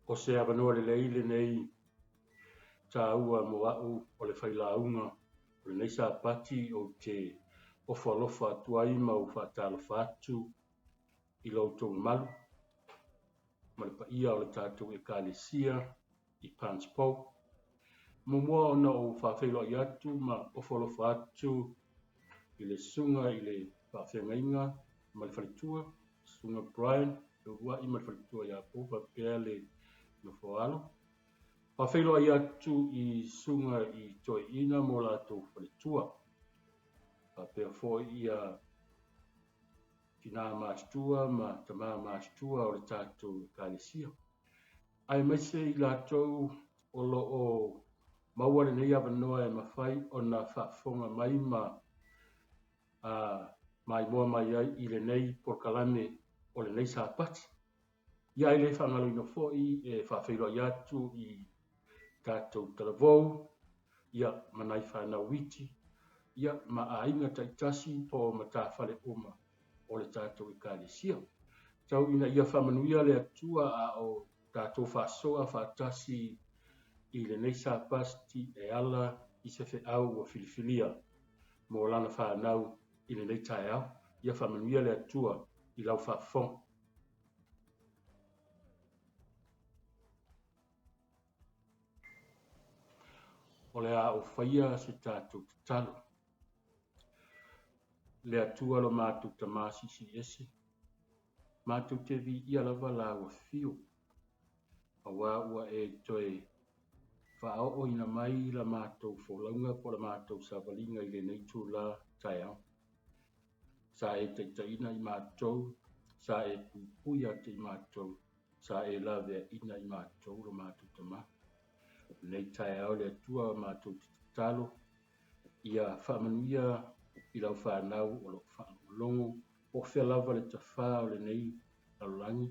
o se avanoa le leile nei ta ua mo au o le whailaunga o le neisa pati o te ofalofa atuai ma o whaatalofa atu i lautou malu ma le paia o le tātou ekalesia i Panspau. Mumua ona o whawhiloa atu ma ofalofa atu i le sunga i le whawhengainga ma le whalitua, sunga Brian, le ua i ma le whalitua ia pōpa pēr le nofoalo. Whawhiloa atu i sunga i toi ina mo lātou whalitua. Pēr fo ia tina māstua ma tamā māstua o le tātou ekalesia. Ai maise i lātou o lo o maua le nei avanoa e mawhai o na whaafonga mai ma mai moa mai ai i le nei porkalame o le nei sāpati. Ia i le whangaloina fo'i e whawhiloa atu i tātou talavou, ia manai whanau witi, ia ma ainga taitasi po mata whale oma o le tātou ekalesia. Tau ina ia whamanuia le atua a o tātou whaasoa whaatasi i le nei sāpasti e ala i se wheau o Filifilia mo lana whanau i le nei tae au. Ia whamanuia le atua i lau whaafong. O le a o whaia se tātou talo. Le atua lo mātou tamasi si ese. Mātou te vi ia lava la ua fio. A wā ua e toe whaao o ina mai la mātou wholaunga po la mātou savalinga i le neitu la tae au. Sa e teitaina i mātou, sa e pupuia te i mātou, sa e lave ina i mātou lo mātou tamasi. Nei tae au le atua mātou talo, ia whamanuia i lau whanau o lo whaamolongo, o whea lava le tawha o le nei alulangi,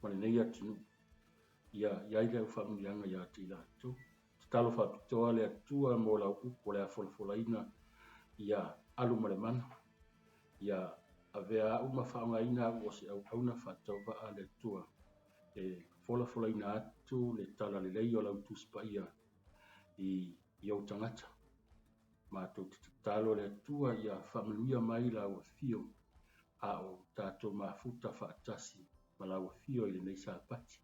ma le nei atinu. Ia iai leo whamanuianga ia te lātou. Talo whapitoa le atua mo lau upo le a wholafolaina, ia alu ma le mana. Ia avea au ma whaongaina o se au auna whatau a le atua. E wholafolaina atu le tala le lei o lau tuspaia i au tangata. Mātou te talo le atua ia whamanuia mai la ua fio a o tātou mafuta whaatasi ma la ua fio i le nei sāpati.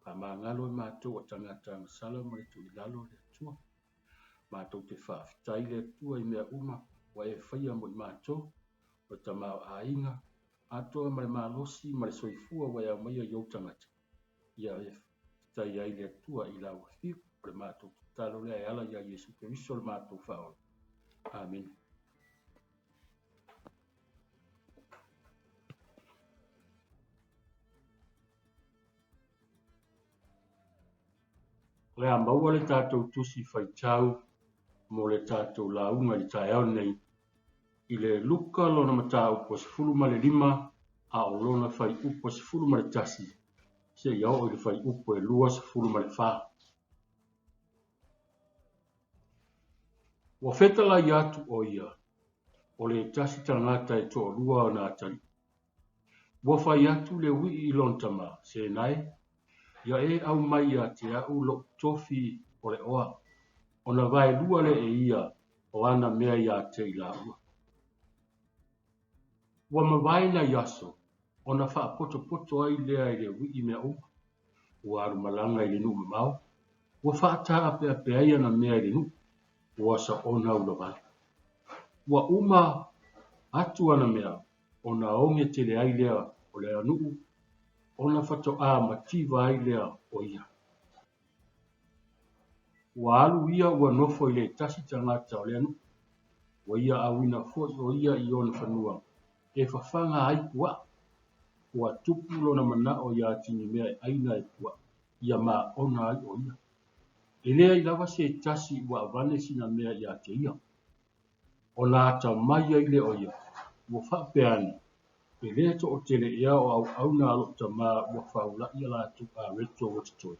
Pa māngalo e mātou o tangata ngasala ma le tu i lalo le atua. Mātou te whaafitai le atua i mea uma wa e whaia mo i mātou o tamau a inga atoa ma le mālosi ma le soifua wa e au maia i au tangata. Ia e tai ai le atua i la ua fio o le mātou te talo le ai ala ia Yesu Keriso le mātou whaola. Amen. Le a maua le tātou tusi whaitau mo le tātou launga i tae au nei i le luka lona mata upo se fulu ma le 5 a o lona whai upo se fulu ma le tasi se iau o le whai upo e 2 se fulu ma le wha. Wa whetala i atu o ia o le tasi tangata e toa lua o nā tari. Wa whai atu le wi i lontama se nai ia e au mai a te au lo tofi o le oa. O na vai lua le e ia o ana mea i a te i la ua. Wa mawai na yaso o na wha poto ai lea i le wi i mea uma. Ua aru malanga i le nu mamau. Wa wha ta ape ape aia na mea i le nu. Ua sa ona ula vai. Wa uma atu ana mea o na onge te le ai lea o le anu. Ona whato a mativa ai lea o ia. Wa alu ia ua nofo i le tasi tangata o le anu. Wa ia awina fo o ia i ona whanua. E whawhanga ai kua. Ua tupu lona mana o ia tini mea aina e kua. Ia ma ona ai o ia. E lea i lava se tasi ua avane sina mea ia te ia. O la ata mai ai le o ia. Ua whapeani. E lea to o tele ia o au auna alo tama ua whaula ia la tu a reto o tatoi.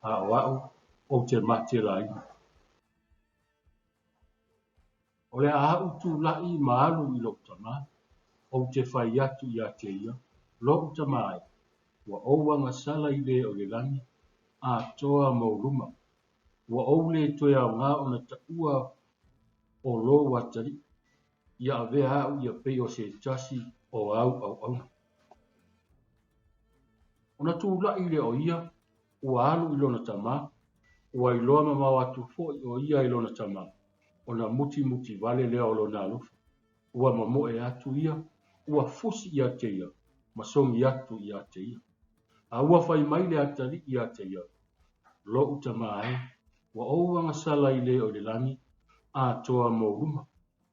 A o au o te mate la ina. O le a au tu lai maalu i lo tama. O te whai atu ia te ia. Lo tama ai. Ua oua ngasala i le o le lani. a toa mauruma. Ua oule toe au ngā o na taua o lo watari. Ia avea au ia pei o se tasi o au. Ona tūlai le o ia, ua alu i lona tamā, ua iloa mamau atu fo'i o ia i lona tamā. Ona muti vale lea o lona alufa. Ua mamoe atu ia, ua fusi ia te ia, masongi atu ia te ia. A ua fai mai le atari ia te ia. Lo utama e, ua ouanga sala i le o le lani, a toa mauruma,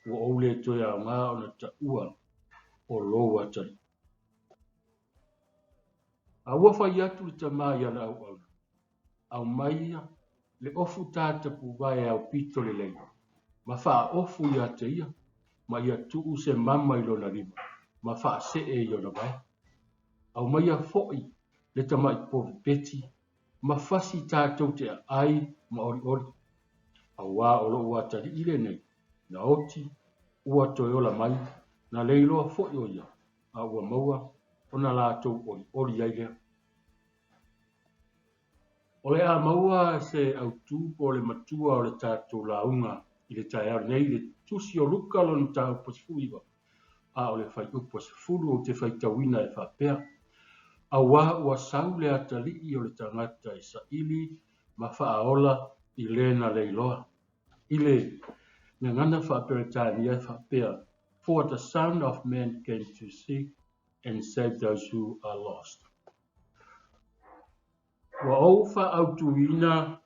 ua oule toe a ngā o na taua o lo atari. A ua fai atu le tama ia na au. Au maia, le ofu tā Tapua'i au pito le leila. Ma faa ofu ia te ia, ma ia tuu se mama i lona lima, ma faa se e i ona vai. Au maia fo'i le tama i povi peti, ma fasi tātou te ai ma ori. Au wā o lo ua tari ile nei, na oti, ua toiola mai, na leiloa fo'i o ia, a ua maua, ona lātou ori ai lea. O le a maua se au tūpo le matua o le tātou launga i le tae au nei le tusi o luka lona tāu pasifuiwa. A o le fai upo se fulu o te fai tawina e whapea. A wā ua sau le atalii o le tangata e sa ili ma whaaola i lena leiloa. I le ngana whapea tāni e whapea. For the Son of Man came to seek and save those who are lost. Wa au au tuina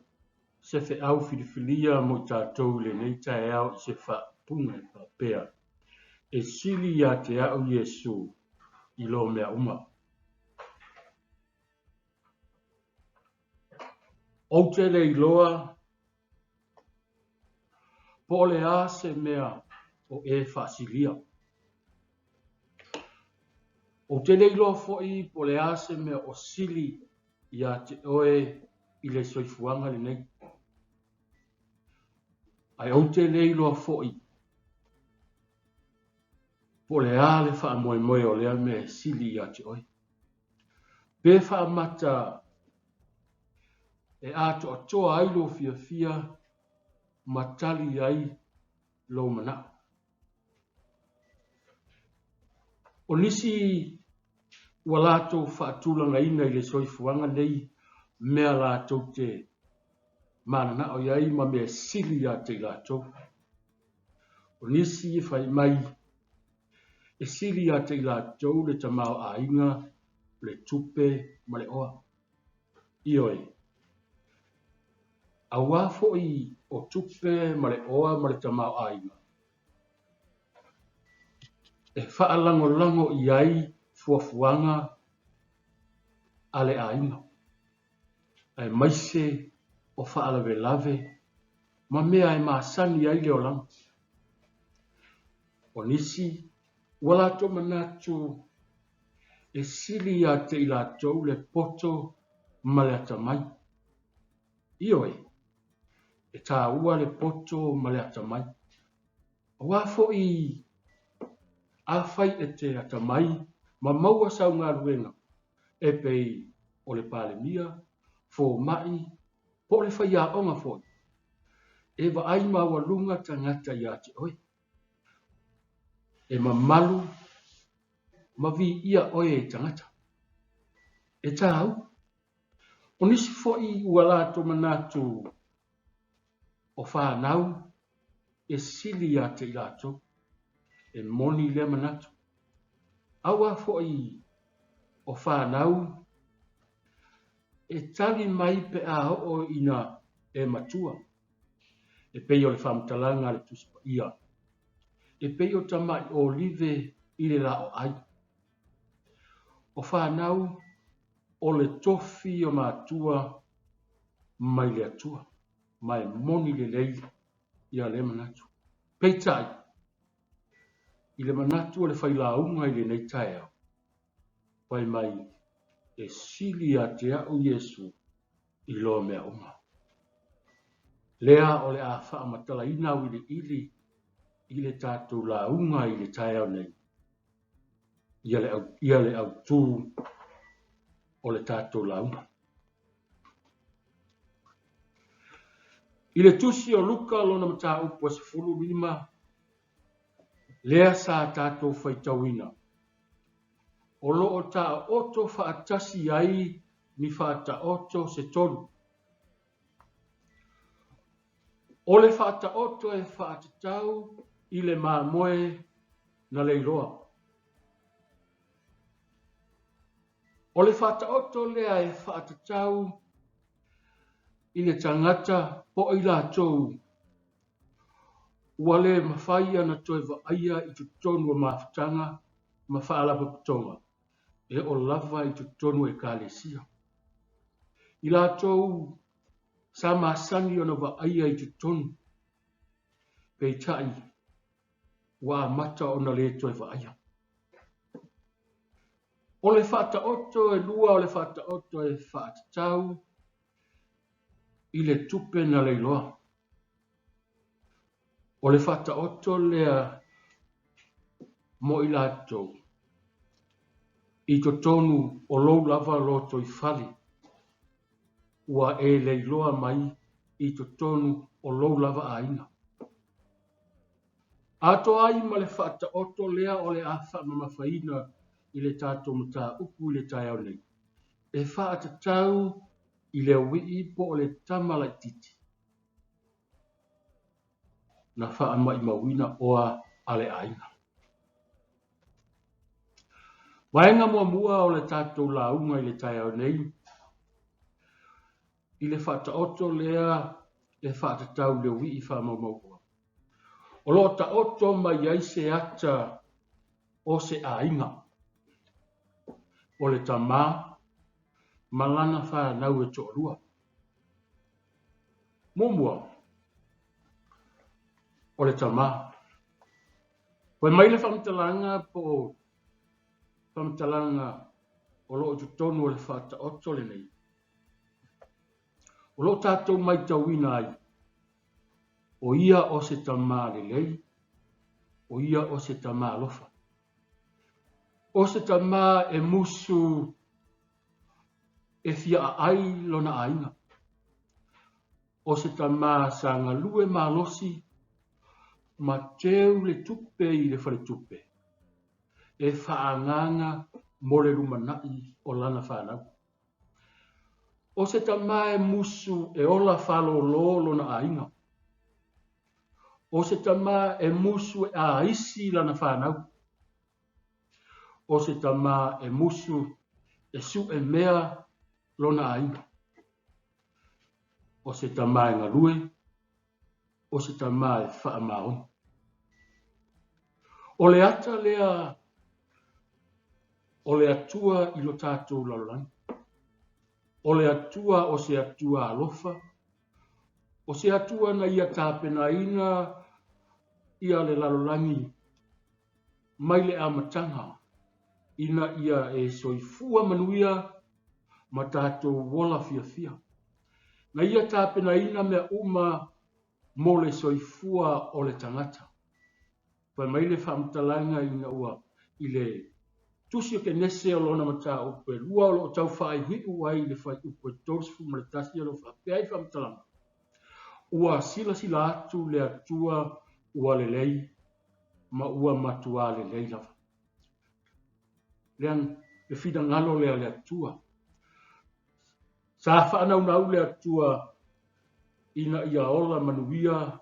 se fe au filifilia mo tātou le nei tae au i se whapunga e whapea. E sili ia te au Yesu i lo mea uma. O te le iloa, po le a se mea o e whasilia. O te le iloa fo'i po le a se mea o sili ia te oe i le soifuanga le nei. Ai o te le iloa fo'i po le a le wha moe o lea me sili ia te oe. Pe wha mata e ato atoa ailo fia matali ai lo mana. O nisi ua lātou whaatulanga ina i le soifuanga nei mea lātou te manana o iai ma mea sili ia te lātou. O nisi whai mai e sili ia te lātou le tamau a inga, le tupe ma le oa. Ioi. A wafo i o tupe ma le oa ma le tamau a inga. E whaalango iai fuafuanga a le a inga. Ai maise o whaalawe lave, ma mea e maasani ai leo lang. O nisi, wala to manatu e sili a te ilatou le poto ma le atamai. Ioi, e tā ua le poto ma le atamai. O wafo i a fai e te atamai, ma maua sau ngā ruenga, e pei o le palemia, fo mai, po le whai a onga foi. E wa ai maua lunga tangata i ate oi. E ma malu, ma vi ia oe e tangata. E tāu, o nisi foi ua lato manatu o whanau, e sili ate i lato, e moni le manatu. Awa foi o whanau, e tali mai pe a o ina e matua. E pei o le whamtalanga le tuspa ia. E pei o tamai o Lave i le lao ai. O whanau o le tofi o matua mai le atua. Mai moni le lei ia le manatu. Pei tai. I le manatu o le whailaunga i le nei tae au. Pai mai e sili a te au Yesu i lo mea uma. Lea o le a wha amatala ina au ili i le tātou la unga i le tae au nei. Ia le au tū o le tātou la unga. I le tusi o luka lona mata upu se fulu lima, lea sa tātou whaitawina. O lo o ta oto whaatasi ai ni whaata oto se tolu. O le whaata oto e whaata tau i le maa moe na leiloa. O le whaata oto lea e whaata tau i le tangata po i la tau. Ua le mawhaia na toi aia i tu tonu o mawhtanga ma whaalapa putonga. E o lava i tu tonu e kālesia. I la tau sa masani ona wa aia i tu tonu. Pei tai wa mata ona le toi wa aia. O le whaata oto e lua o le whaata oto e whaata tau i le tupe na leiloa. O le whaata oto lea mo i latou. I to tonu o lou lava loto i whali. Ua e leiloa mai i to tonu o lou lava aina. Ato ai ma le whaata oto lea o le awha mamawhaina i le tātou mata upu i le tai au nei. E whaata tau i le wii po o le tamala titi. Na wha mai mawina oa ale aina. Waenga mua o le tātou launga i le tai au nei. I le whaata oto lea e whaata tau le wii wha mamaua. O lo ta oto mai ai se ata o se ainga. O le tamā, malana wha nau e to rua. Mumua. O le tamā. Koe mai le whamtalanga po whamtalanga o lo tu tonu o le whaata oto le nei. O lo tātou mai tauina ai. O ia o se tamā le lei. O ia o se tamā lofa. O se tamā e musu e fia ai lona ainga. O se tamā sa ngalue malosi ma teu le tupe i le whare tupe. E whaanganga mo le rumanai o lana whanau. O se tamā e musu e ola whalo lona ainga. O se tamā e musu e a isi lana whanau. O se tamā e musu e su e mea lona ainga. O se tamā e ngalue. O se tamā e whaamaon. O le ata lea o le atua i lo tātou lalolani. O le atua o se atua alofa. O se atua na ia tāpena ina ia le lalolani mai le amatanga. Ina ia e soifua manuia ma tātou wola fia. Na ia tāpena ina mea uma mo le soifua o le tangata. Pai mai le whamtalanga ina ua i le tusi o ke nese o lona mata upe lua o tau whai hiu ai le whai upe torsfu ma le tasi alo whapeai whamtalanga. Ua sila atu le atua ua le lei ma ua matua le lei lava. Leang le whina ngalo lea le atua. Sa whanau le atua ina ia ola manuia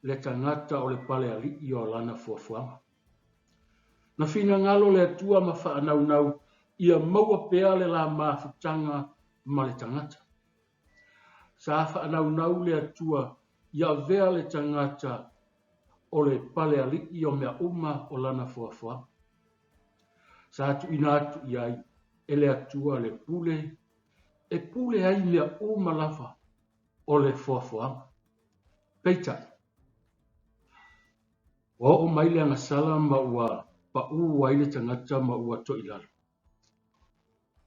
le tangata o le pale ali o lana fuafuanga. Na whina ngalo le atua ma whanau ia maua pea le la mawhutanga ma le tangata. Sa whanau le atua ia vea le tangata o le pale ali o mea uma o lana fuafuanga. Sa atu ina atu iai e le atua le pule e pule ai mea uma lava o le fuafuanga. Peitai. O mai le angasala ma ua pa ua ile tangata ma ua to ilalo.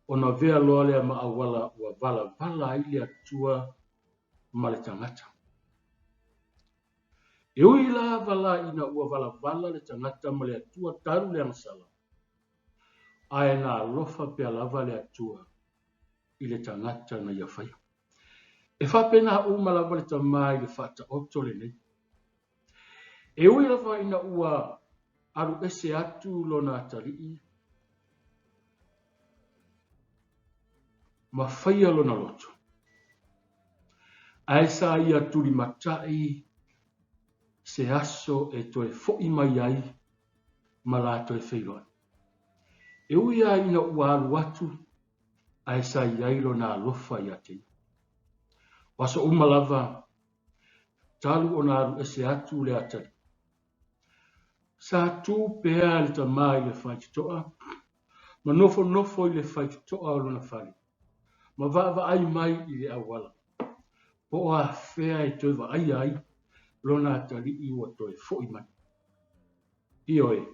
Ona vea loa lea ma awala ua vala ile atua ma le tangata. E ui la vala ina ua vala le tangata ma le atua taru le angasala. Ae na alofa pea lava le atua ile tangata na ia whai. E whapena uma lava le tamai le whata oto le nei. E ui lava ina ua aru ese atu lona atarii. Ma whaia lona loto. Ai sa ia turi matai se aso e toe fo'i mai ai ma la toe whairoa. E ui a ina ua aru atu ai sa iai lona alofa ia te. Waso uma lava talu ona aru ese atu le atari. Sa tu pea le tamai le whaititoa, ma nofo i le whaititoa o lona whare. Ma va ai mai i le awala. Po a whea e toi va ai lona atari i ua toi fo'i mai. Ioe,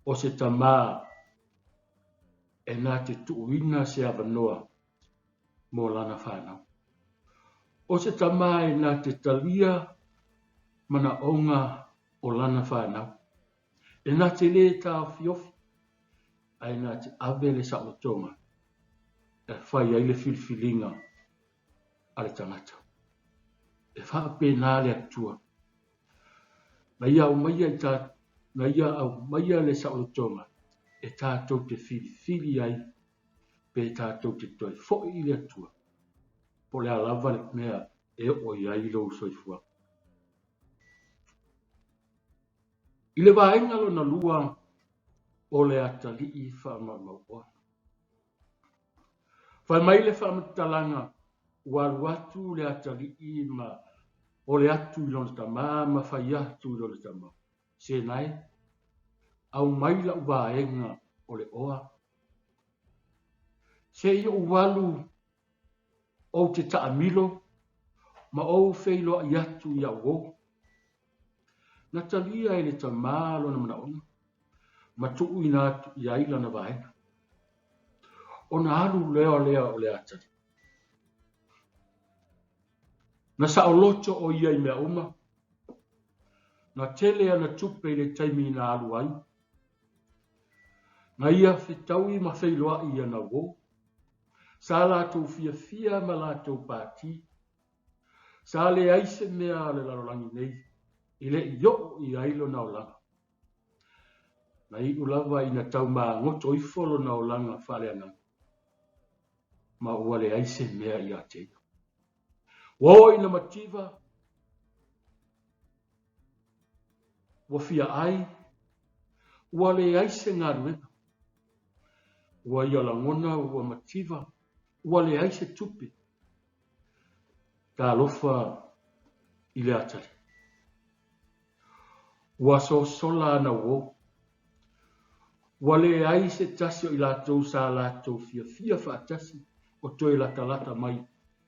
o se tama e nā te tuuina se avanoa mo lana whanau. O se tama e nā te talia mana onga o lana whanau. E nā te le tā fiofi, ai nā te ave le sa o tonga, e whai ai le filfilinga a le tangata. E whaape nā le atua. Na ia au maia i tā, na ia au maia le sa o tonga, e tātou te filfili ai, pe tātou te toi fo'i le atua. Po le alava le mea e o iai lo soifua. I le vaenga lo na lua o le atali i whaamamaua. Whai mai le whaamatalanga waru atu le atali i ma o le atu i lona tama ma whai atu i lona tama. Se nai, au mai la vaenga o le oa. Se i o walu o te taamilo ma o feilo i atu i au. Na talia e le tama lona mana ona. Ma tuu ina atu i aila na vaenga. O na alu lea o le atari. Na sa o loto o ia i mea uma. Na tele ana tupe le taimi na alu ai. Na ia fitaui ma feiloa i ana wo. Sa la tau fia ma la tau pāti. Sa le aise mea le larolangi nei. I le i i ailo na o langa. Na i ulava i na tau maa ngoto i folo na o langa whale ana. Ma ua le aise mea i a te. Wo ina mativa. Wa fia ai. Ua le aise ngā ruenga. Ua ia langona ua mativa. Ua le aise tupi. Ta alofa i le atari. Ua so sola ana wo. Ua le aise tasio i lātou sa lātou fia whaatasi o toi lata mai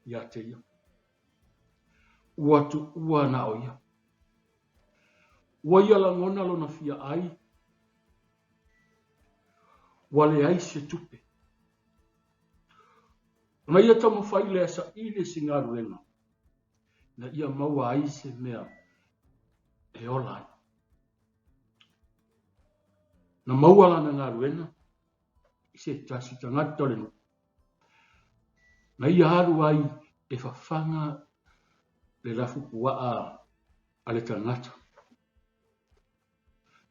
i a te ia. Ua tu ua na o ia. Ua ia langona lona fia ai. Ua le aise tupe. Na ia tamo whai le asa i le singaru ena. Na ia maua aise mea e olai. Na maua lana ngā ruena, i se tasi tangata le no. Na ia haru ai e whawhanga le rafu puaa a le tangata.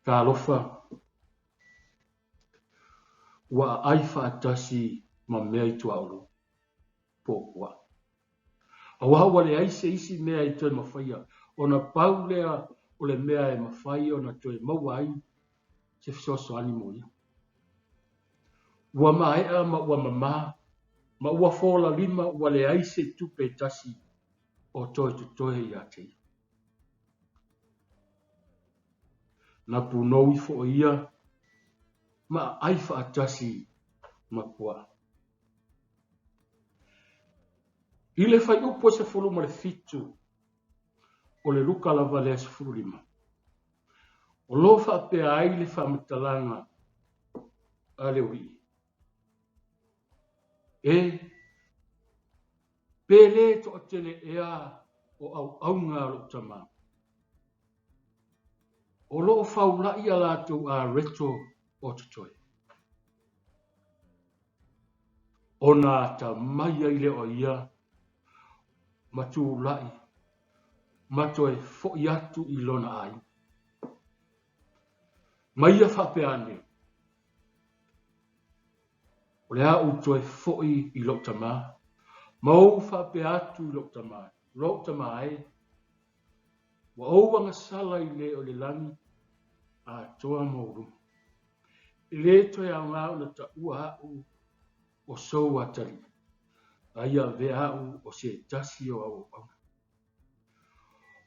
Tā alofa, ua ai whaatasi ma mea i tua oro, pōpua. A waha le aise isi mea i toi mawhaia, o na pau lea o le mea e mawhaia o na toi maua ai, se fisoso animo ia. Ua maea ma ua mama, ma ua fola lima ua le aise tupe tasi o toi tutohe i ate. Na punou i fo ia, ma aifa atasi ma kua. I le fai upo se fulu ma le fitu, o le luka lava le se fulu lima. O lofa pe ai le whamatalanga a le ui. Pele to atele ea o au ngā lo tama. O lo whaula ia lātou a reto o tutoi. O nā ta mai ai le o ia, matulai, matoe fo'i atu I lona ai. Maia whapeane, o le au toe fo'i I lo tamā, mau whape atu I lo tamā, lo tamā e, wa ouanga sala I le o le langi, a toa mauru. I le toe au ngā na ta ua au o sou atari, aia ve au o se tasi o au au.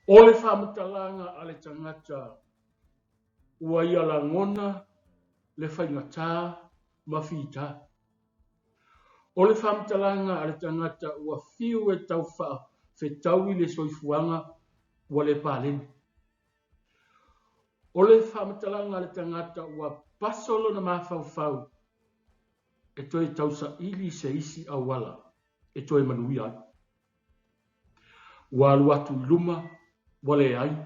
O le whamatalanga a le tangata, ua ia la ngona le whaingatā mawhita. O le whamatalanga a le tangata ua whiu e tau wha whetau I le soifuanga ua le pāleni. O le whamatalanga a le tangata ua pasolo na mawhauwhau e toi tausa ili se isi a wala e toi manuia. Ua alu atu I luma wale ai,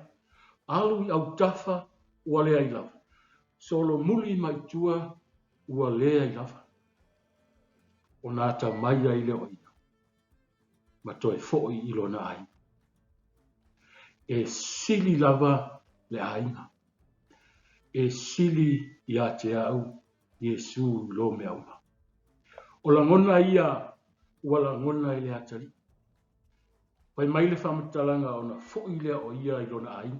alu I au tafa wale ai lava. Solo muli mai tua ua le ai lava. O nata mai ai le oina. Ma toi fo'i I lona ai. E sili lava le ainga. E sili ia te au Yesu lo me auma. O la ngona ia ua la ngona I le atari. Pai mai le whamatalanga o na fo'i lea o ia I lona ai.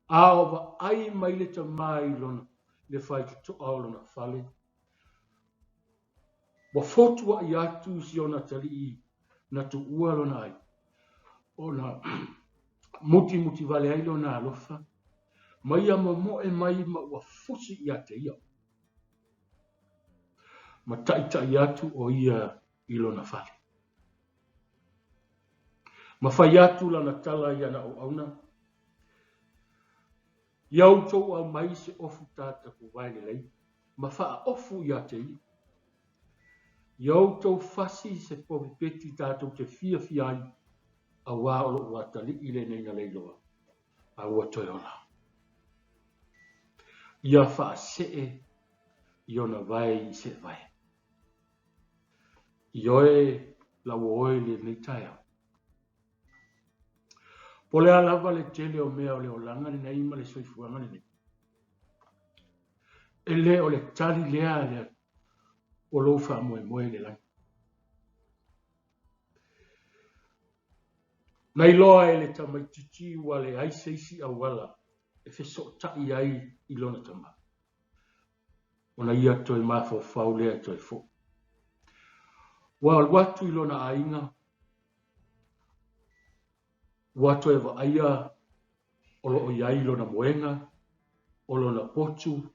A o wa ai mai le tamai I lona le whai tutoa o lona whale. Wa fotua I atu si o na tali I na tu ua lona ai. O na muti vale ai lona alofa. Mai a mo e mai ma ua fusi I ate ia. Ma tai atu o ia I lona whale. Ma whai atu lana tala I ana o auna. Iau tau au mai se ofu tāta ku waile lei. Ma wha ofu I ate ia. Iau tau fasi se povi peti tātou te fia ai a wā olo watali I le neina leiloa. A ua toi ola. Ia wha see I ona vai I se vai. Ioe la woe le nei taia. Po le alava le tele o mea o le olanga ni nei ma le soifuanga ni nei. E le o le tali lea le o lo wha moe le lang. Nei loa e le tamaititi wa le aiseisi a wala e feso tai ai I lona tama. Ona ia toi mawhau lea toi fo. Wa watu I lona ainga. Watu e wa aia o lo o iai lona moenga, o lona potu,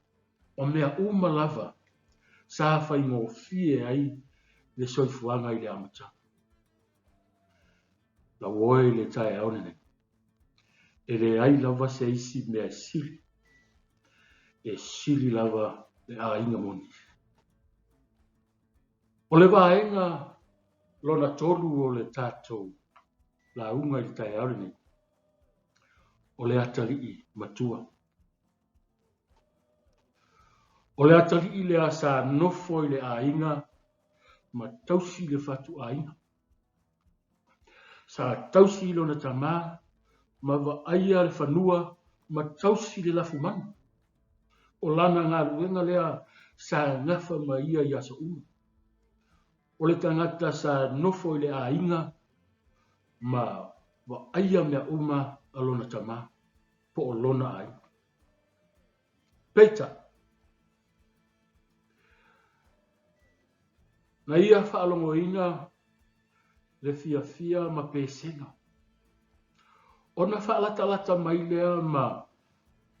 o mea uma lava, sa whai ngō fie ai le soifuanga I le amata. La woe le tae aunene. E le ai lava se isi mea sili. E sili lava le a inga moni. O le vaenga lona tolu o le tātou la unga I tae aunene. O le atali'i matua. O le atali'i le asa nofo I le ainga ma tausi le fatu ainga. Sa tausi lona tamā ma wa aia le whanua ma tausi le lafu manu. O lana ngā ruenga lea sa ngafa ma ia I asa uma. O le tangata sa nofo I le ainga ma wa aia mea uma a lona tamā po o lona ai. Peita. Na ia whaalongoina le fia ma pesena. Ona whaalata mai lea ma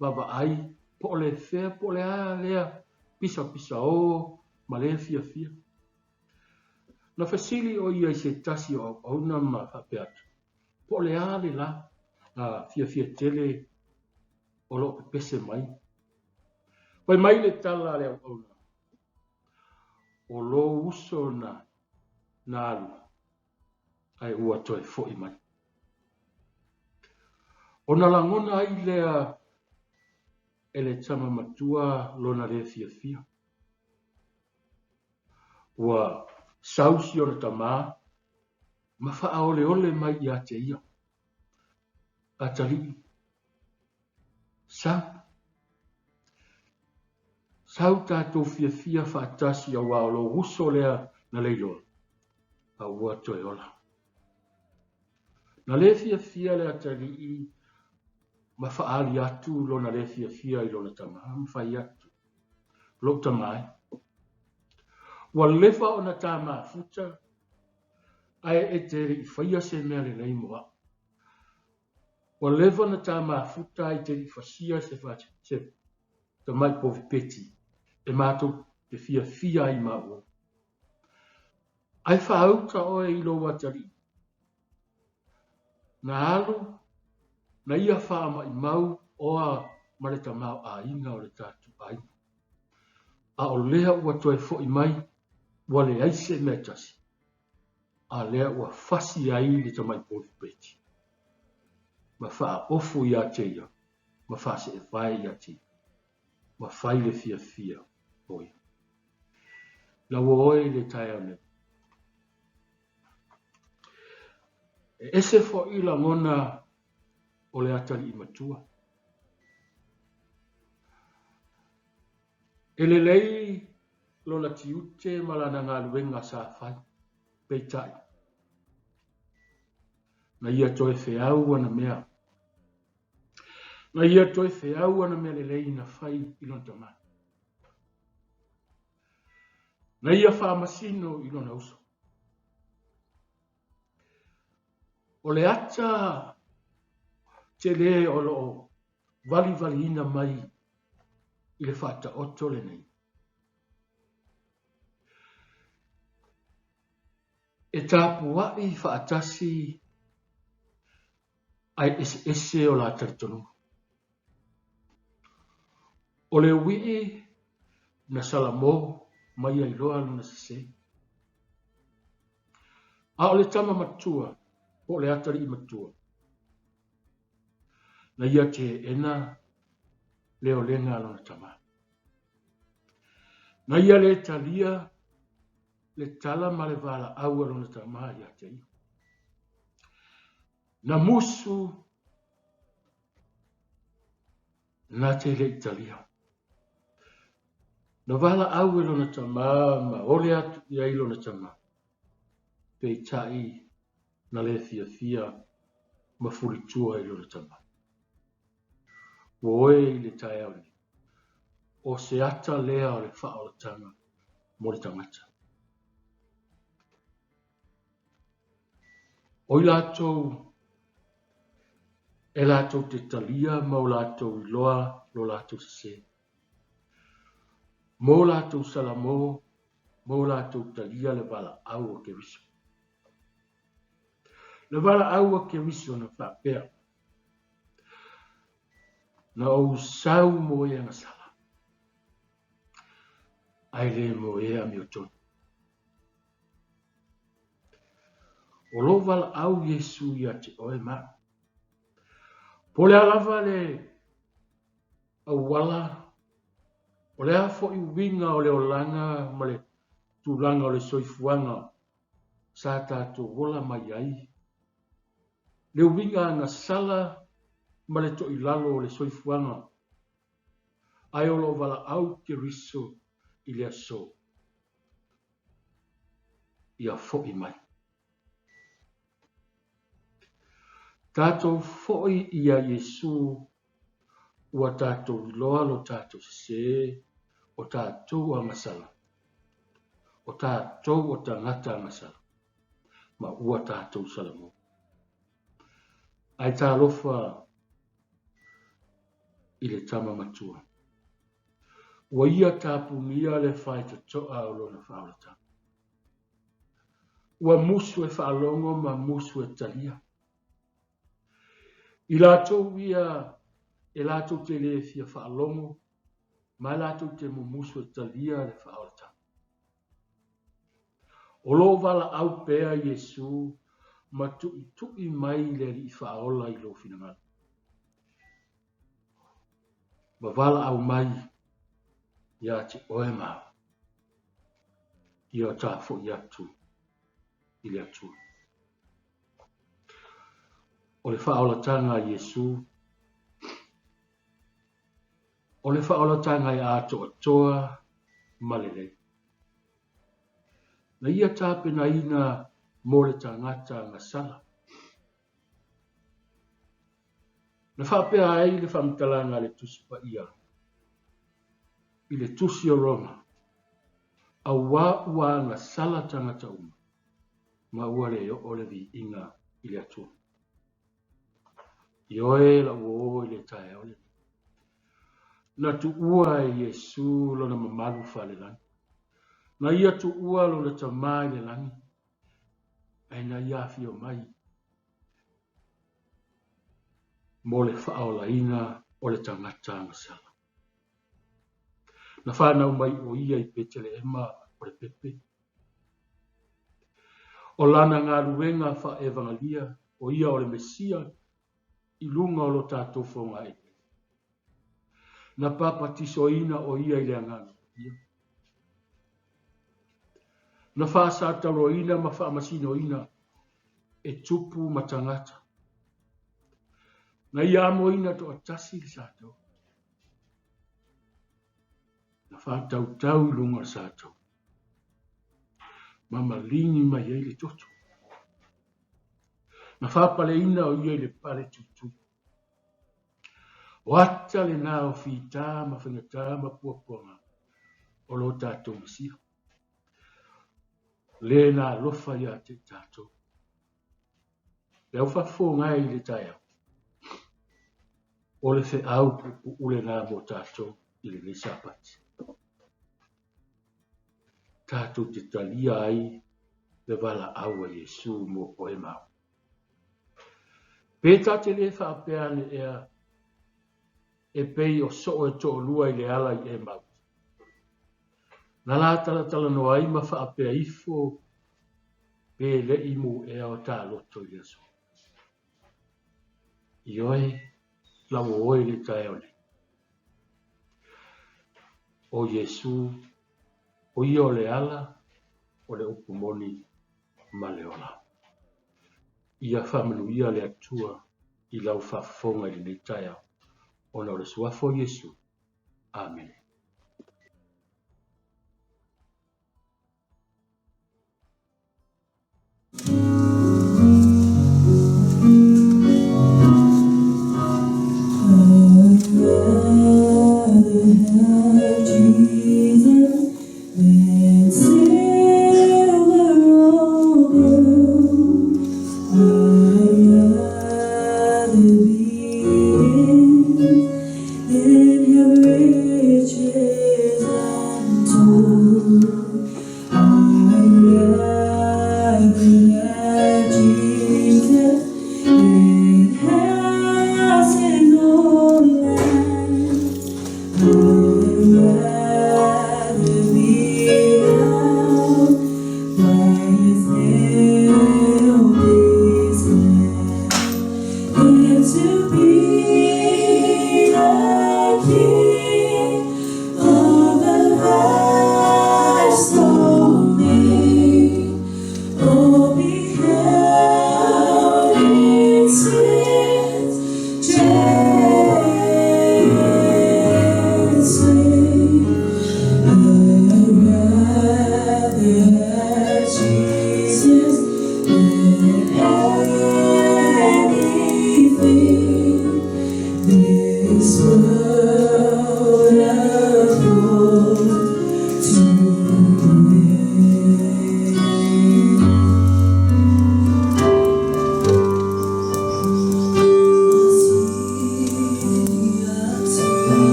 baba ai po le fea po le a lea pisa o ma le fia. Na fasili o ia se tasi o auna ma whapeatu. Po le a le la fia tele o lo pese mai. Pai mai le tala le auna. O lo uso na alu. Ai ua toi fo'i mai. Ona langona ai lea ele tama matua lona le fia. Ua sausi ona tamā ma whaole ole mai i a te ia. A tali. Sau tātou fia whaatasi a wāolo ruso lea na leiloa. A ua toe ola. Na le fia lea tali i ma whaali atu lo na le fia i lo na tama. Ma whai atu. Lo tamai. Wa lefa o na tama futa. Ai e te ri whaia se mea le nei moa. Wa lefa na tama futa ai te ri whasia se whaati. Se tamai povi peti. E mātou te fia i māua. Ai whaauka oe i lo watari. Na alu, na ia whaama i mau oa mareta mau a inga o le Tapua'i. A o lea ua toe fo i mai, ua le aise metasi. A lea ua fasi ai le tamai povi peti. Ma wha ofu i a teia, ma wha se e vai i a teia. Ma whai le fia oi. La oe le tai au ne. E ese fo i la ngona o le atari i matua. E le lei lo la tiute malana ngā luenga sa whai. Peitai. Na ia toe whiau ana mea. Na ia toe whiau ana mea le lei na whai i lona tamai. Na ia whamasino i lona uso. O le ata te le o lo vali ina mai i le whata oto le nei. E Tapua'i whaatasi ai ese o la taritonu. O le wii na salamo mai ai loa luna sese. A o le tama matua, o le atari i matua. Na ia te ena leo lenga lona tama. Na ia le talia le tala ma le vala aua lona tama ia te ia. Na musu na te le italia. Na vala aua lona tama ma ole atu ia i lona tama. Pei tai na le fia ma furitua i lona tama. Oe i le tai au ni. O se ata lea o le wha o le tanga mo le tangata. O i lātou e lātou te talia ma o lātou i loa lo lātou se. Mo lātou salamo, mo lātou talia le vala au o ke riso. Le vala au o ke riso na whapea. Na o sau mo e anga sala. Ai le mo e a mi o tonu. O lo vala au Yesu ia te oe maa. Po le alava le awala, o le afo i winga o le olanga, ma le tūlanga o le soifuanga, sa tātou wola mai ai. Le winga na sala, ma le to i lalo o le soifuanga. Ai o lo wala au ke riso i le aso. Ia fo i mai. Tātou fo i ia Yesu, ua tātou i loa lo tātou se, o tātou a masala. O tātou o tangata a masala. Ma ua tātou salamo. Ai tā lofa i le tama matua. Ua ia tāpunia le whai te toa o lona whaolata. Ua musu e whaalongo ma musu e talia. I lātou ia e lātou te le fia whaalongo, ma lātou te musu e talia le whaolata. O lo wala au pea Yesu, ma tui mai le i whaola i lo whinanga. Ma wala au mai, ia te oe mau. Ia tā fo i atu, i le atua. o le whaolatanga a Iesu, o le whaolatanga i atoa toa malele. Na ia tāpena ina mo le tangata ngā sala. Na whapea ai le whamtalanga le tusipa ia. I le tusi o Roma. A wā ua ngā sala tangata uma. Ma ua le o le vi inga i le atua. I oe la ua i le tae ole. Na tu ua e Iesu lo na mamalu whale langi. Na ia tu ua lo le tamai le langi. Ai na ia fio mai. Mo le whaola ina o le tangata ngā sala. Na whanau mai o ia I petele ema o le pepe. O lana ngā ruenga wha evangalia o ia o le Mesia I lunga o lo tātou whonga e. Na papatisoina o ia I le anganga. Na whaasataroina ma whaamasinoina e tupu matangata. Na ia moina to atasi li sātou. Na whaatautau I lunga sātou. Ma malingi mai ei le toto. Na whapaleina o ia I le pare tutu. O ata le nā o whita ma whangata ma puapuanga o lo tātou Mesia. Le nā lofa ia te tātou. Le au whafo ngai le taia. O le whe au pupu ule nā mo tātou I le Sabbath. Tātou te talia ai le wala aua Iesu mo o e mau. Pētā te le whaapea le ea e pei o so e to lua I le ala I e mau. Na la tala no ai ma whaapea ifo pe le imu ea o tā loto I Iesu. I oe la oe le tae ole. O Iesu o ia o le ala o le upumoni ma le ola. Ia whamanuia le atua I lau whafonga I le tae ona o le suafo Iesu. Amen.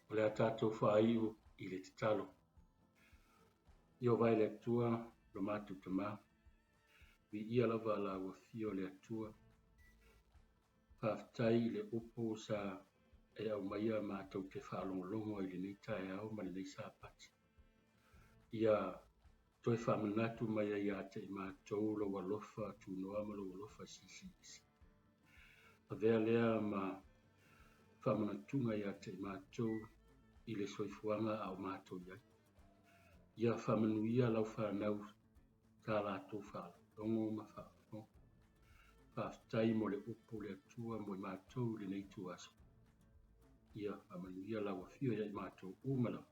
O le a tātou whaaiu I le te talo. Ia vai le atua lo mātou te mā. Vi ia lava la ua fio le atua. Whaftai le upo sa e au maia mātou te whaalongolongo I le nei tae au ma le nei sāpati. Ia toi whamanatu mai ai a te mātou lo walofa tu noa ma lo walofa sisi isi. A vea lea ma whamanatunga I a te mātou I le soifuanga au mātou iai. Ia whamanuia lau whanau tā lātou whaalongo ma whaafo. Whaftai mo le upo le atua mo I mātou le nei tu aso. Ia whamanuia lau a fio iai mātou umala.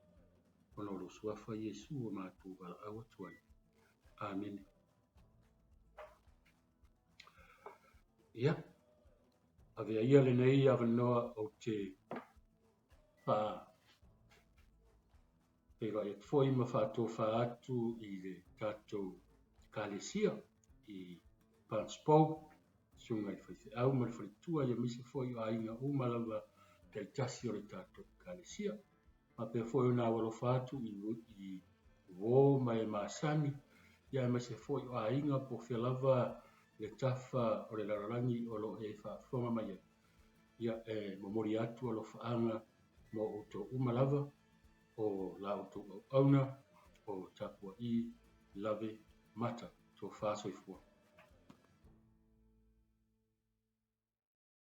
Ono lo suafa Yesu o mātou wala awa tuai. Amen. Ia. Avea ia le nei avanoa o te wha e vai foi ma whātou whaatu I le tātou kālesia I Panspau. Sunga I whaite au ma le whaitua ia misi foi o ainga umalawa kei tasi o le tātou kālesia. Ma pe foi o nā walo whaatu I wō mai māsani. Ia misi foi o ainga po whialava le tafa o le lararangi o lo e whaafonga mai. Ia momori atu o lo whaanga mo o to umalawa. O lauto auna o Tapua'i Lave mata to whāsoifua.